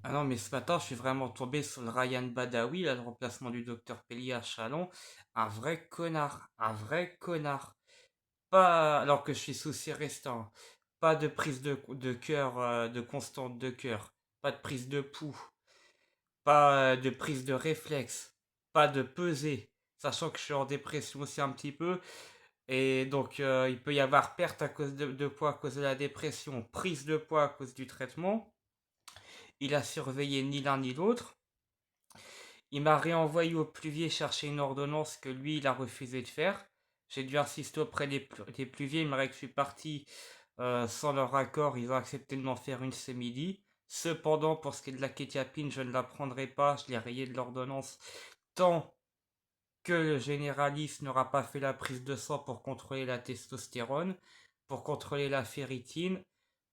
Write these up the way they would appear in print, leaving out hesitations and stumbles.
Ah non, mais ce matin, je suis vraiment tombé sur le Ryan Badawi, là, le remplacement du docteur Pellier à Chalon. Un vrai connard, un vrai connard. Pas, alors que je suis sous restant. Pas de prise de cœur, de constante de cœur. Pas de prise de pouls. Pas de prise de réflexe. Pas de pesée. Sachant que je suis en dépression aussi un petit peu. Et donc, il peut y avoir perte à cause de poids à cause de la dépression, prise de poids à cause du traitement. Il a surveillé ni l'un ni l'autre. Il m'a réenvoyé au pluvier chercher une ordonnance que lui, il a refusé de faire. J'ai dû insister auprès des pluviers. Il m'a que je suis parti sans leur accord. Ils ont accepté de m'en faire une ce midi. Cependant, pour ce qui est de la kétiapine, je ne la prendrai pas. Je l'ai rayé de l'ordonnance tant que le généraliste n'aura pas fait la prise de sang pour contrôler la testostérone, pour contrôler la ferritine,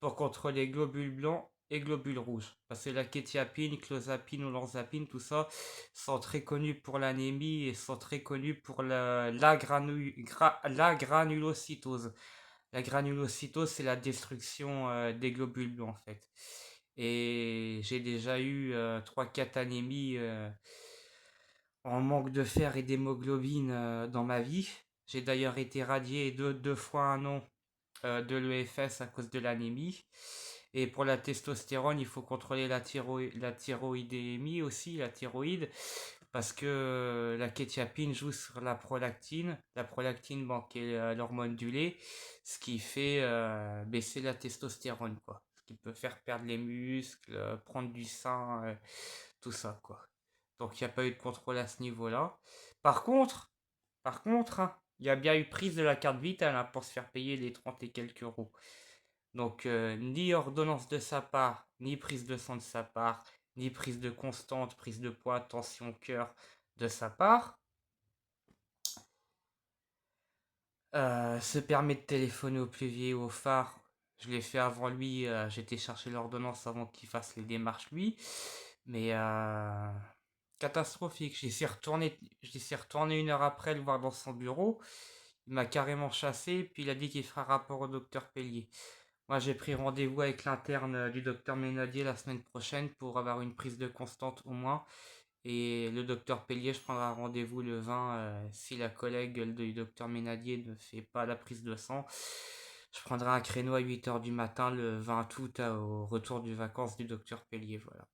pour contrôler les globules blancs et globules rouges. Parce que la kétiapine, clozapine ou lanzapine, tout ça, sont très connus pour l'anémie et sont très connus pour la granulocytose. La granulocytose, c'est la destruction des globules blancs, en fait. Et j'ai déjà eu 3-4 anémies en manque de fer et d'hémoglobine dans ma vie. J'ai d'ailleurs été radié deux fois un an de l'EFS à cause de l'anémie. Et pour la testostérone, il faut contrôler la thyroïdémie aussi, la thyroïde, parce que la kétiapine joue sur la prolactine bon, qui est l'hormone du lait, ce qui fait baisser la testostérone, quoi. Ce qui peut faire perdre les muscles, prendre du sein, tout ça, quoi. Donc il n'y a pas eu de contrôle à ce niveau-là. Par contre, hein, il y a bien eu prise de la carte vitale hein, pour se faire payer les 30 et quelques euros. Donc ni ordonnance de sa part, ni prise de sang de sa part, ni prise de constante, prise de poids, tension, cœur de sa part. Se permet de téléphoner au pluvier ou au phare. Je l'ai fait avant lui, j'étais chercher l'ordonnance avant qu'il fasse les démarches lui. Mais catastrophique. J'y suis retourné une heure après le voir dans son bureau. Il m'a carrément chassé, puis il a dit qu'il fera rapport au docteur Pellier. Moi, j'ai pris rendez-vous avec l'interne du docteur Ménadier la semaine prochaine pour avoir une prise de constante au moins. Et le docteur Pellier, je prendrai rendez-vous le 20 si la collègue du docteur Ménadier ne fait pas la prise de sang. Je prendrai un créneau à 8 h du matin le 20 août au retour du vacances du docteur Pellier. Voilà.